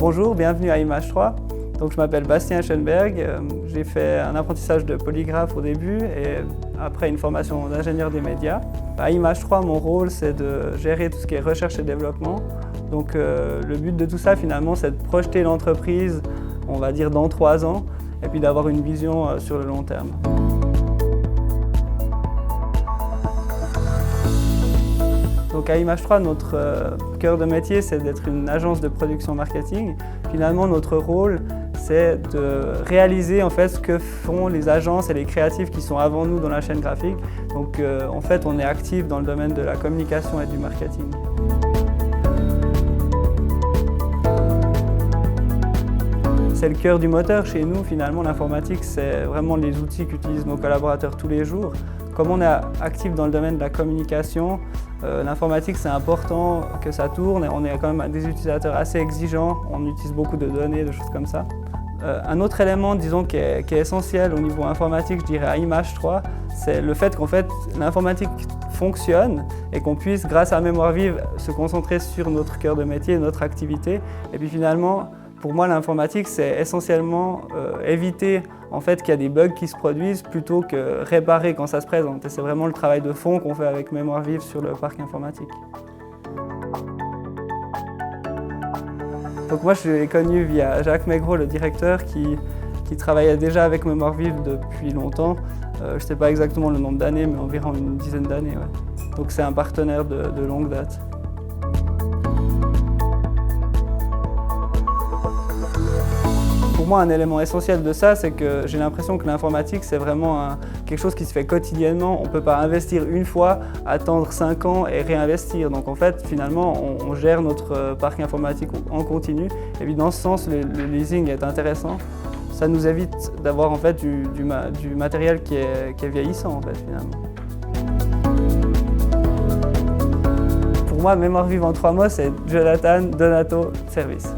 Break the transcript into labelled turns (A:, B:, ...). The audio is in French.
A: Bonjour, bienvenue à Image 3. Donc, je m'appelle Bastien Schoenberg, j'ai fait un apprentissage de polygraphe au début et après une formation d'ingénieur des médias. À Image 3, mon rôle c'est de gérer tout ce qui est recherche et développement. Donc le but de tout ça finalement c'est de projeter l'entreprise, on va dire dans 3 ans, et puis d'avoir une vision sur le long terme. Donc à Image 3, notre cœur de métier, c'est d'être une agence de production marketing. Finalement, notre rôle, c'est de réaliser en fait ce que font les agences et les créatifs qui sont avant nous dans la chaîne graphique. Donc en fait, on est actif dans le domaine de la communication et du marketing. C'est le cœur du moteur chez nous. Finalement, l'informatique, c'est vraiment les outils qu'utilisent nos collaborateurs tous les jours. Comme on est actif dans le domaine de la communication, l'informatique, c'est important que ça tourne et on est quand même des utilisateurs assez exigeants. On utilise beaucoup de données, de choses comme ça. Un autre élément, disons, qui est essentiel au niveau informatique, je dirais à Image 3, c'est le fait qu'en fait, l'informatique fonctionne et qu'on puisse, grâce à Mémoire Vive, se concentrer sur notre cœur de métier, notre activité. Et puis finalement, pour moi, l'informatique, c'est essentiellement éviter en fait, qu'il y a des bugs qui se produisent plutôt que réparer quand ça se présente. Et c'est vraiment le travail de fond qu'on fait avec Mémoire Vive sur le parc informatique. Donc moi, je l'ai connu via Jacques Maigreau, le directeur, qui travaillait déjà avec Mémoire Vive depuis longtemps. Je ne sais pas exactement le nombre d'années, mais environ une dizaine d'années. Ouais. Donc c'est un partenaire de longue date. Pour moi, un élément essentiel de ça, c'est que j'ai l'impression que l'informatique, c'est vraiment quelque chose qui se fait quotidiennement. On ne peut pas investir une fois, attendre 5 ans et réinvestir. Donc en fait, finalement, on gère notre parc informatique en continu. Et puis dans ce sens, le leasing est intéressant. Ça nous évite d'avoir en fait du matériel qui est vieillissant, en fait, finalement. Pour moi, Mémoire Vive en 3 mots, c'est Jonathan, Donato, Service.